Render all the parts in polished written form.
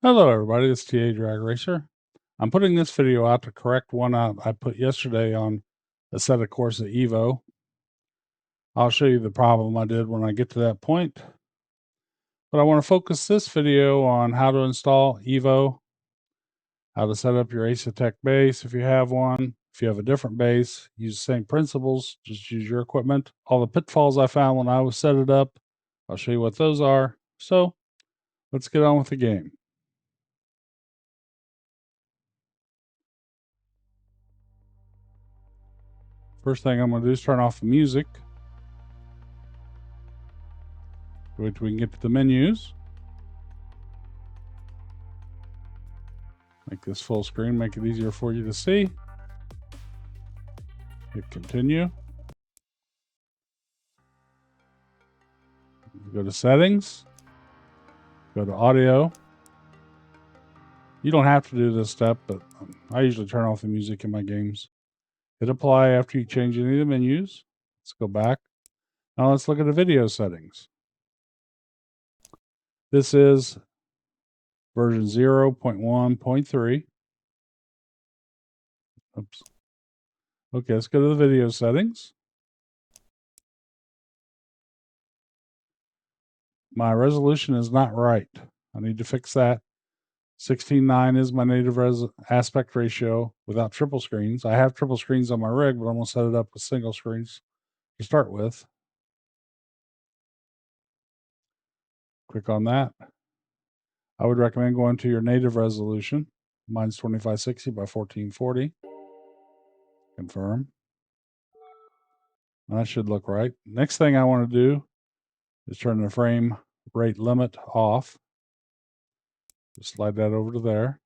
Hello everybody, it's TA TrakRacer. I'm putting this video out to correct one I put yesterday on Assetto Corsa EVO. I'll show you the problem I did when I get to that point. But I want to focus this video on how to install EVO, how to set up your Asetek base if you have one. If you have a different base, use the same principles, just use your equipment. All the pitfalls I found when I was set it up, I'll show you what those are. So let's get on with the game. First thing I'm going to do is turn off the music, which we can get to the menus. Make this full screen, make it easier for you to see. Hit continue. Go to settings, go to audio. You don't have to do this step, but I usually turn off the music in my games. Hit apply after you change any of the menus. Let's go back. Now let's look at the video settings. This is version 0.1.3. Oops. Okay, let's go to the video settings. My resolution is not right. I need to fix that. 16:9 is my native aspect ratio without triple screens. I have triple screens on my rig, but I'm going to set it up with single screens to start with. Click on that. I would recommend going to your native resolution. Mine's 2560 by 1440. Confirm. That should look right. Next thing I want to do is turn the frame rate limit off. Just slide that over to there.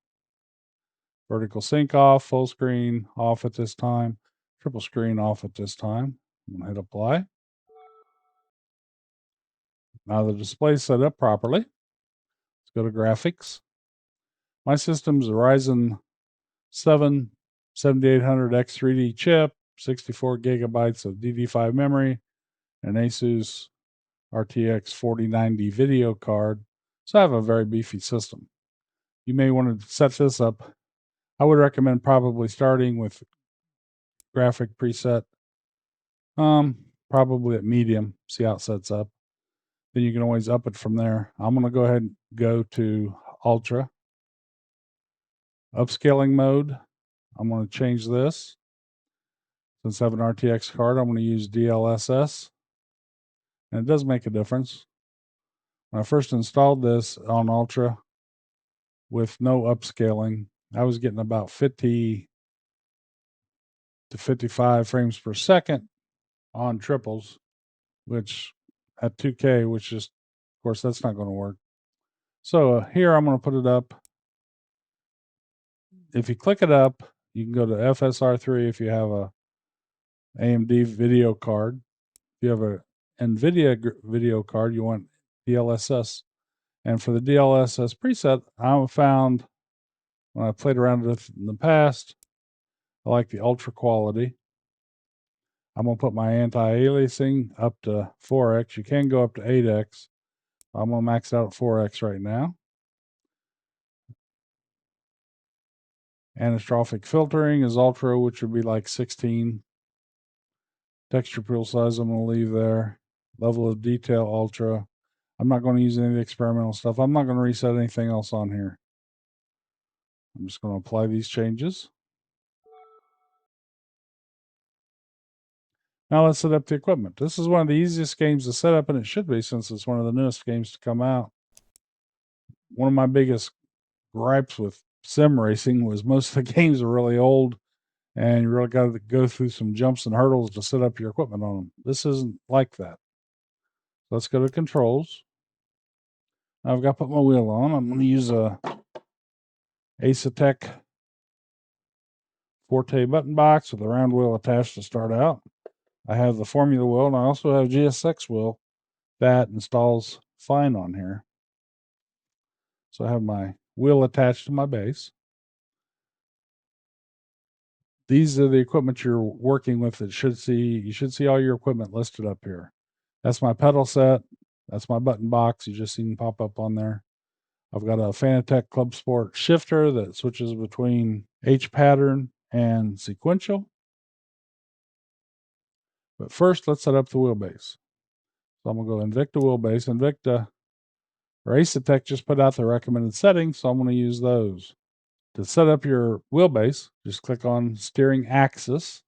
Vertical sync off, full screen off at this time, triple screen off at this time. I'm going to hit apply. Now the display's set up properly. Let's go to graphics. My system's a Ryzen 7 7800 X3D chip, 64 gigabytes of DD5 memory, and ASUS RTX 4090 video card. So I have a very beefy system. You may want to set this up. I would recommend probably starting with graphic preset, probably at medium, see how it sets up. Then you can always up it from there. I'm going to go ahead and go to Ultra. Upscaling mode, I'm going to change this. Since I have an RTX card, I'm going to use DLSS. And it does make a difference. When I first installed this on Ultra with no upscaling, I was getting about 50 to 55 frames per second on triples, which at 2K, which is, of course, that's not going to work. So here I'm going to put it up. If you click it up, you can go to FSR3 if you have a AMD video card. If you have a NVIDIA video card, you want DLSS. And for the DLSS preset, I found when I played around with it in the past, I like the ultra quality. I'm going to put my anti-aliasing up to 4x. You can go up to 8x. I'm going to max out at 4x right now. Anastrophic filtering is ultra, which would be like 16. Texture pool size I'm going to leave there. Level of detail ultra. I'm not going to use any of the experimental stuff. I'm not going to reset anything else on here. I'm just going to apply these changes. Now let's set up the equipment. This is one of the easiest games to set up, and it should be since it's one of the newest games to come out. One of my biggest gripes with sim racing was most of the games are really old, and you really got to go through some jumps and hurdles to set up your equipment on them. This isn't like that. Let's go to controls. Now I've got to put my wheel on. I'm going to use a Asetek Forte Button Box with a round wheel attached to start out. I have the Formula Wheel, and I also have GSX wheel that installs fine on here. So I have my wheel attached to my base. These are the equipment you're working with. You should see all your equipment listed up here. That's my pedal set. That's my button box. You just seen pop up on there. I've got a Fanatec Club Sport shifter that switches between H pattern and sequential. But first, let's set up the wheelbase. So I'm going to go Invicta wheelbase. Invicta or Asetek just put out the recommended settings, so I'm going to use those. To set up your wheelbase, just click on steering axis,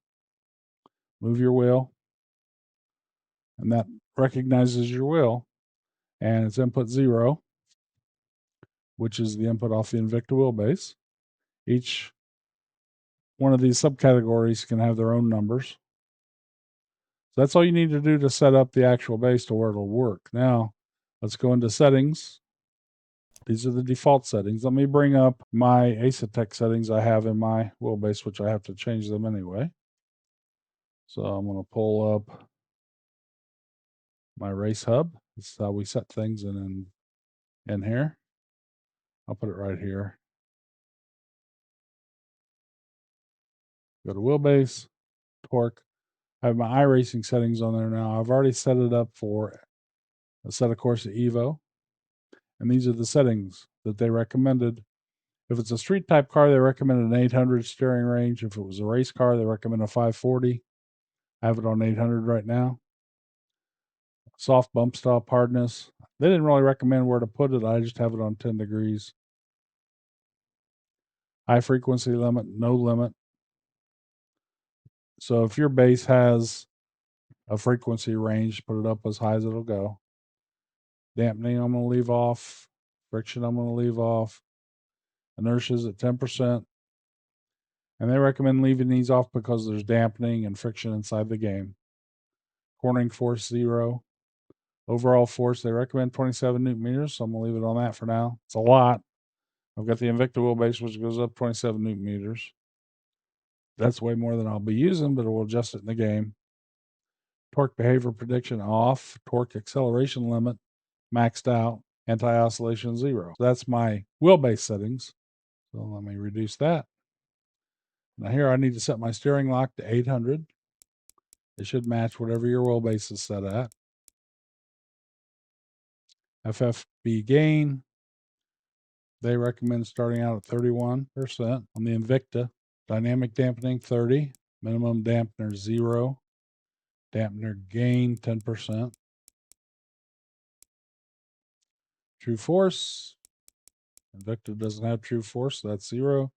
move your wheel, and that recognizes your wheel, and it's input 0, which is the input off the Invicta wheelbase. Each one of these subcategories can have their own numbers. So that's all you need to do to set up the actual base to where it'll work. Now, let's go into settings. These are the default settings. Let me bring up my Asetek settings I have in my wheelbase, which I have to change them anyway. So I'm going to pull up my race hub. This is how we set things in here. I'll put it right here. Go to wheelbase, torque. I have my iRacing settings on there now. I've already set it up for Assetto Corsa EVO. And these are the settings that they recommended. If it's a street type car, they recommend an 800 steering range. If it was a race car, they recommend a 540. I have it on 800 right now. Soft bump stop hardness. They didn't really recommend where to put it. I just have it on 10 degrees. High frequency limit, no limit. So if your base has a frequency range, put it up as high as it'll go. Dampening, I'm going to leave off. Friction, I'm going to leave off. Inertia's at 10%. And they recommend leaving these off because there's dampening and friction inside the game. Cornering force 0. Overall force, they recommend 27 newton meters, so I'm going to leave it on that for now. It's a lot. I've got the Invicta wheelbase, which goes up 27 newton meters. That's way more than I'll be using, but it will adjust it in the game. Torque behavior prediction off. Torque acceleration limit maxed out. Anti-oscillation 0. So that's my wheelbase settings. So let me reduce that. Now here I need to set my steering lock to 800. It should match whatever your wheelbase is set at. FFB gain, they recommend starting out at 31% on the Invicta. Dynamic dampening 30, minimum dampener 0, dampener gain 10%. True force, Invicta doesn't have true force, so that's 0.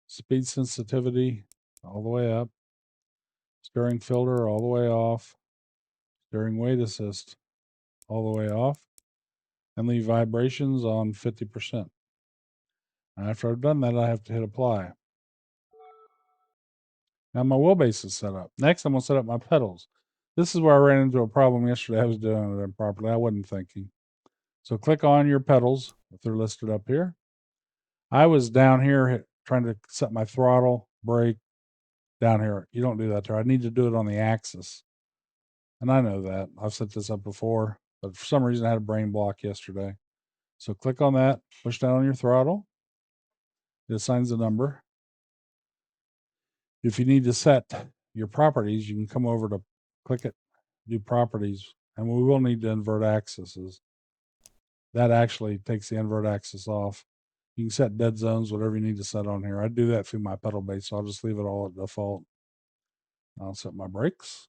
Speed sensitivity all the way up. Steering filter all the way off. Steering weight assist all the way off. And leave vibrations on 50%. And after I've done that, I have to hit apply. Now my wheelbase is set up. Next, I'm going to set up my pedals. This is where I ran into a problem yesterday. I was doing it improperly. I wasn't thinking. So click on your pedals if they're listed up here. I was down here trying to set my throttle, brake down here. You don't do that there. I need to do it on the axis. And I know that. I've set this up before, but for some reason I had a brain block yesterday. So click on that, push down on your throttle. It assigns a number. If you need to set your properties, you can come over to click it, do properties, and we will need to invert axes. That actually takes the invert axis off. You can set dead zones, whatever you need to set on here. I do that through my pedal base, so I'll just leave it all at default. I'll set my brakes.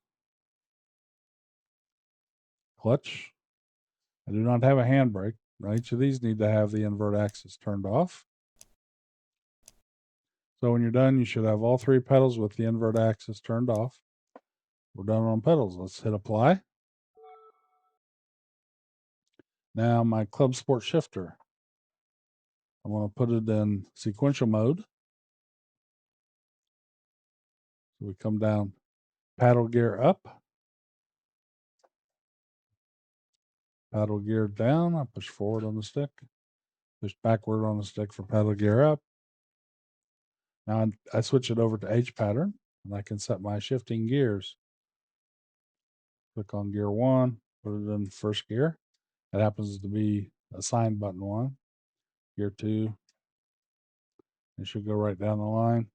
Clutch. I do not have a handbrake. Now each of these need to have the invert axis turned off. So when you're done, you should have all 3 pedals with the invert axis turned off. We're done on pedals. Let's hit apply. Now my Club Sport shifter. I'm going to put it in sequential mode. So we come down, paddle gear up, paddle gear down. I push forward on the stick, push backward on the stick for paddle gear up. Now I switch it over to H pattern, and I can set my shifting gears. Click on gear 1, put it in first gear. That happens to be assigned button 1. Gear 2, it should go right down the line.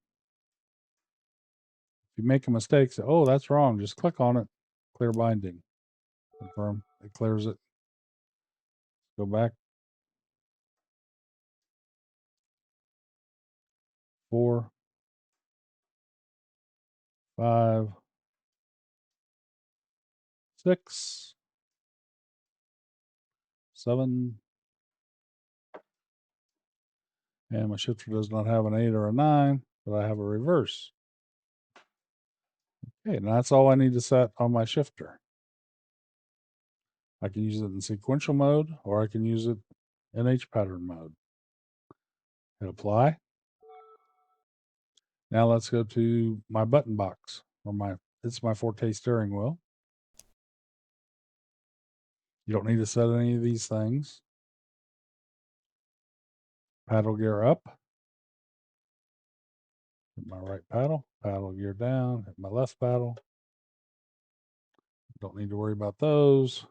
If you make a mistake, say, oh, that's wrong, just click on it, clear binding. Confirm, it clears it. Go back. 4, 5, 6, 7, and my shifter does not have an 8 or a 9, but I have a reverse. Okay, and that's all I need to set on my shifter. I can use it in sequential mode, or I can use it in H pattern mode. Hit apply. Now let's go to my button box, or it's my Forte steering wheel. You don't need to set any of these things. Paddle gear up. Hit my right paddle. Paddle gear down. Hit my left paddle. Don't need to worry about those.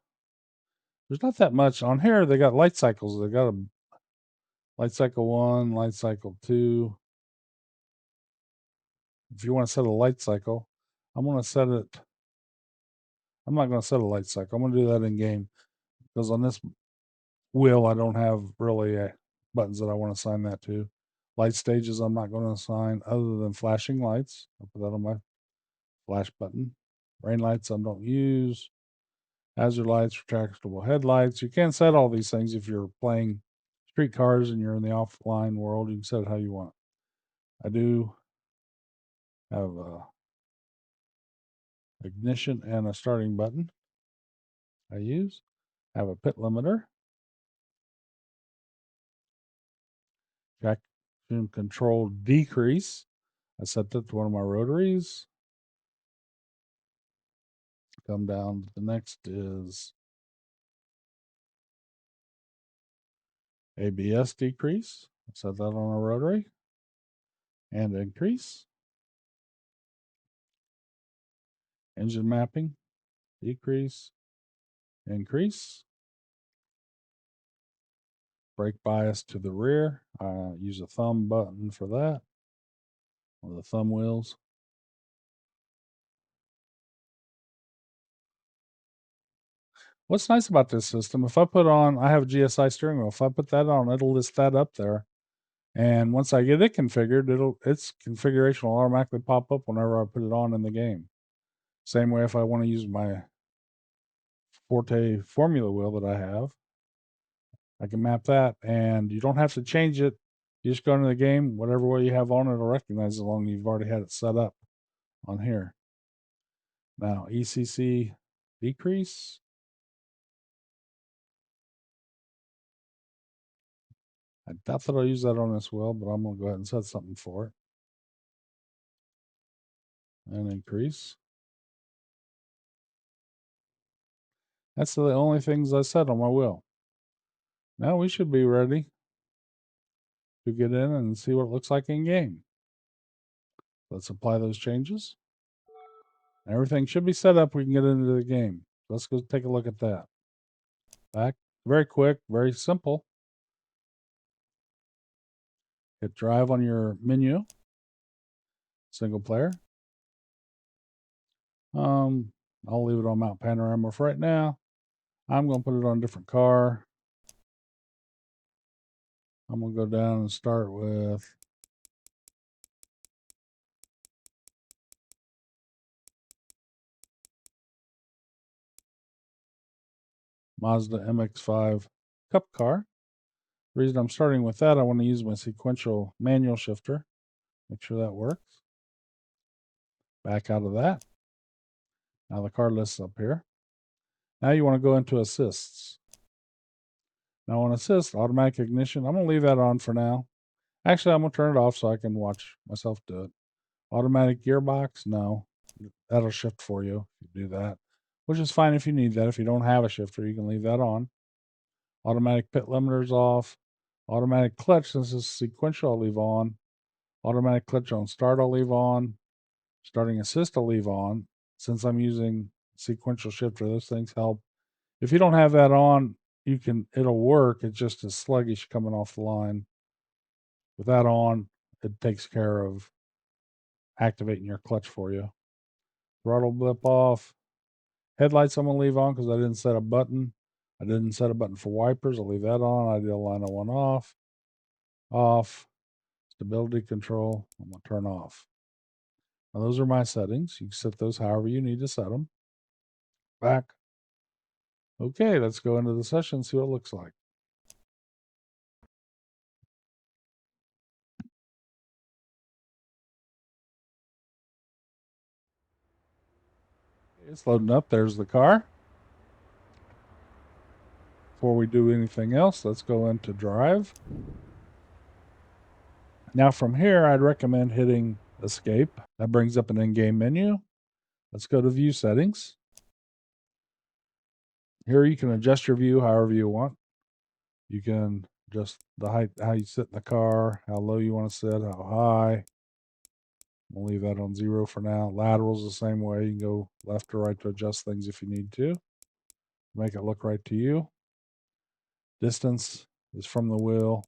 There's not that much on here. They got light cycles. They got a light cycle 1, light cycle 2. If you want to set a light cycle, I'm not going to set a light cycle. I'm going to do that in game, because on this wheel, I don't have really buttons that I want to assign that to. Light stages, I'm not going to assign other than flashing lights. I'll put that on my flash button. Rain lights, I don't use. Hazard lights, retractable headlights. You can set all these things if you're playing street cars and you're in the offline world. You can set it how you want. I do have a ignition and a starting button. I have a pit limiter. Traction control decrease. I set that to one of my rotaries. Come down. The next is ABS decrease. I set that on a rotary. And increase. Engine mapping. Decrease. Increase. Brake bias to the rear. I use a thumb button for that. One of the thumb wheels. What's nice about this system, if I have a GSI steering wheel. If I put that on, it'll list that up there. And once I get it configured, its configuration will automatically pop up whenever I put it on in the game. Same way if I want to use my Forte Formula Wheel that I have, I can map that, and you don't have to change it. You just go into the game, whatever way you have on it'll recognize as long as you've already had it set up on here. Now, ECC decrease. I doubt that I'll use that on this wheel, but I'm going to go ahead and set something for it. And increase. That's the only things I set on my wheel. Now we should be ready to get in and see what it looks like in game. Let's apply those changes. Everything should be set up. We can get into the game. Let's go take a look at that. Back. Very quick, very simple. Hit drive on your menu. Single player. I'll leave it on Mount Panorama for right now. I'm going to put it on a different car. I'm going to go down and start with Mazda MX-5 Cup car. The reason I'm starting with that, I want to use my sequential manual shifter. Make sure that works. Back out of that. Now the car list's up here. Now you want to go into assists. Now on assist, automatic ignition, I'm going to leave that on for now. Actually, I'm going to turn it off so I can watch myself do it. Automatic gearbox, no. That'll shift for you if you do that, which is fine if you need that. If you don't have a shifter, you can leave that on. Automatic pit limiters off. Automatic clutch, since it's sequential, I'll leave on. Automatic clutch on start, I'll leave on. Starting assist, I'll leave on. Since I'm using sequential shifter, those things help. If you don't have that on, it'll work. It's just as sluggish coming off the line. With that on, it takes care of activating your clutch for you. Throttle blip off. Headlights I'm going to leave on because I didn't set a button. I didn't set a button for wipers. I'll leave that on. I did line one off. Off. Stability control, I'm going to turn off. Now, those are my settings. You can set those however you need to set them. Back. Okay, let's go into the session and see what it looks like. It's loading up. There's the car. Before we do anything else, let's go into drive. Now from here, I'd recommend hitting escape. That brings up an in-game menu. Let's go to view settings. Here you can adjust your view however you want. You can adjust the height, how you sit in the car, how low you want to sit, how high. We'll leave that on 0 for now. Lateral's the same way. You can go left or right to adjust things if you need to. Make it look right to you. Distance is from the wheel.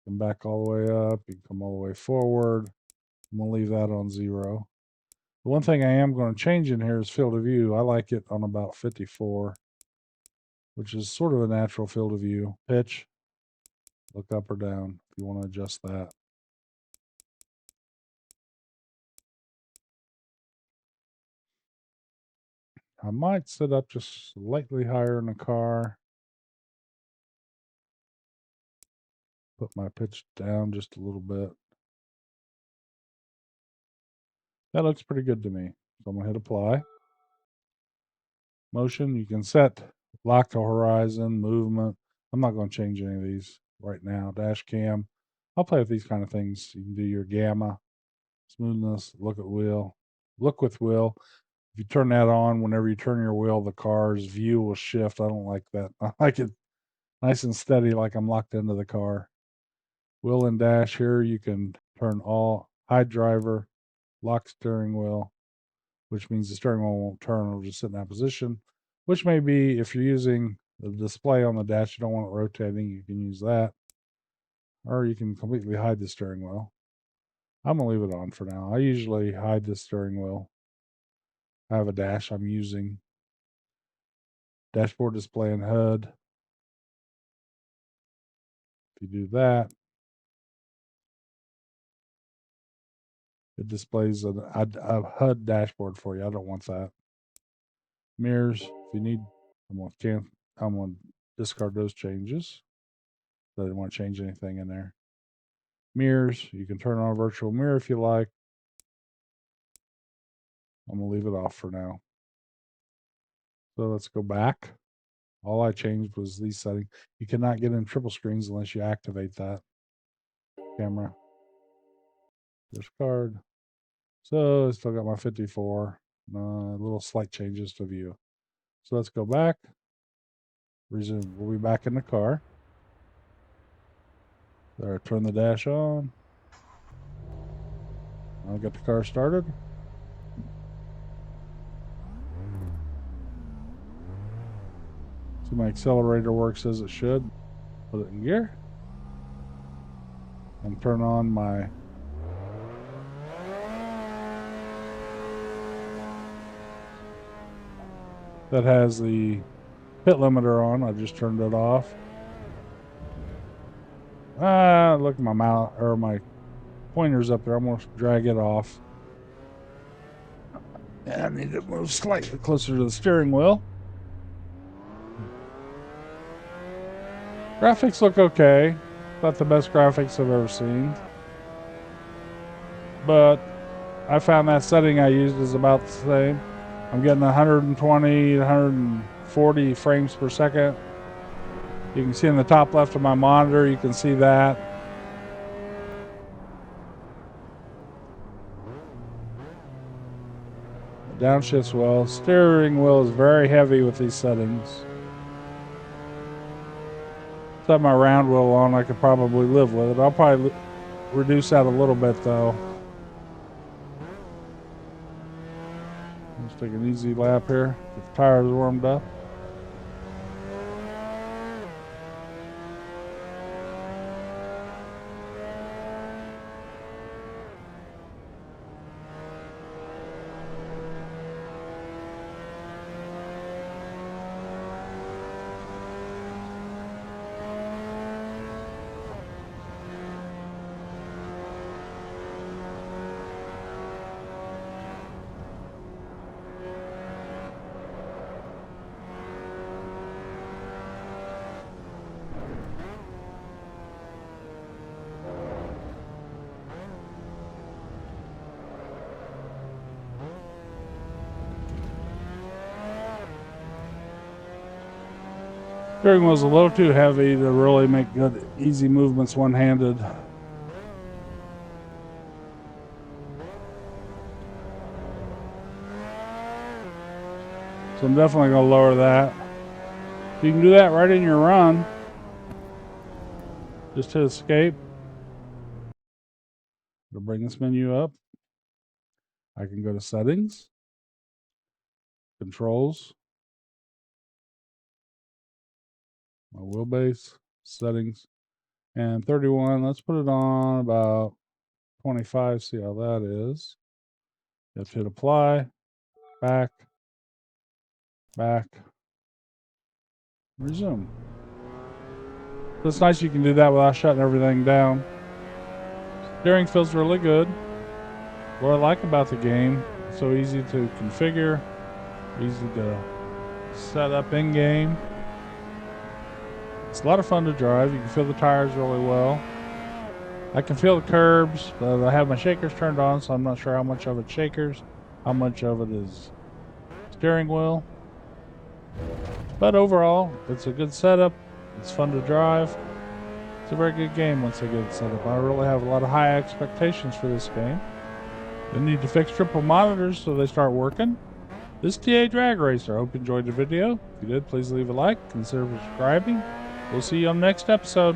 You can back all the way up. You can come all the way forward. I'm going to leave that on 0. The one thing I am going to change in here is field of view. I like it on about 54, which is sort of a natural field of view. Pitch, look up or down if you want to adjust that. I might sit up just slightly higher in the car. Put my pitch down just a little bit. That looks pretty good to me. So I'm going to hit apply. Motion, you can set lock to horizon, movement. I'm not going to change any of these right now. Dash cam. I'll play with these kind of things. You can do your gamma, smoothness, look at wheel, look with wheel. If you turn that on, whenever you turn your wheel, the car's view will shift. I don't like that. I like it nice and steady, like I'm locked into the car. Wheel and dash here, you can turn all hide driver, lock steering wheel, which means the steering wheel won't turn. It'll just sit in that position, which may be if you're using the display on the dash, you don't want it rotating, you can use that. Or you can completely hide the steering wheel. I'm going to leave it on for now. I usually hide the steering wheel. I have a dash I'm using. Dashboard display and HUD. If you do that, it displays a HUD dashboard for you. I don't want that. Mirrors, if you need, I'm going to discard those changes. I didn't want to change anything in there. Mirrors, you can turn on a virtual mirror if you like. I'm going to leave it off for now. So let's go back. All I changed was these settings. You cannot get in triple screens unless you activate that. Camera. Discard. So I still got my 54. Little slight changes to view. So let's go back. Resume. We'll be back in the car. There, turn the dash on. I'll get the car started. So my accelerator works as it should. Put it in gear. And turn on my that has the pit limiter on. I just turned it off. Look at my mouse or my pointer's up there. I'm going to drag it off. And I need to move slightly closer to the steering wheel. Graphics look okay. Not the best graphics I've ever seen. But I found that setting I used is about the same. I'm getting 120, 140 frames per second. You can see in the top left of my monitor, you can see that. Downshifts well. Steering wheel is very heavy with these settings. Set my round wheel on, I could probably live with it. I'll probably reduce that a little bit though. Let's take an easy lap here. Get the tires warmed up. Steering wheel's a little too heavy to really make good, easy movements one-handed. So I'm definitely going to lower that. You can do that right in your run. Just hit escape. It'll bring this menu up. I can go to settings, controls, my wheelbase, settings, and 31. Let's put it on about 25. See how that is. You have to hit apply, back, resume. So it's nice you can do that without shutting everything down. Steering feels really good. What I like about the game, it's so easy to configure, easy to set up in game. It's a lot of fun to drive. You can feel the tires really well. I can feel the curbs, but I have my shakers turned on, so I'm not sure how much of it's shakers, how much of it is steering wheel. But overall, it's a good setup. It's fun to drive. It's a very good game once I get it set up. I really have a lot of high expectations for this game. They need to fix triple monitors so they start working. This is TA Drag Racer. I hope you enjoyed the video. If you did, please leave a like. Consider subscribing. We'll see you on the next episode.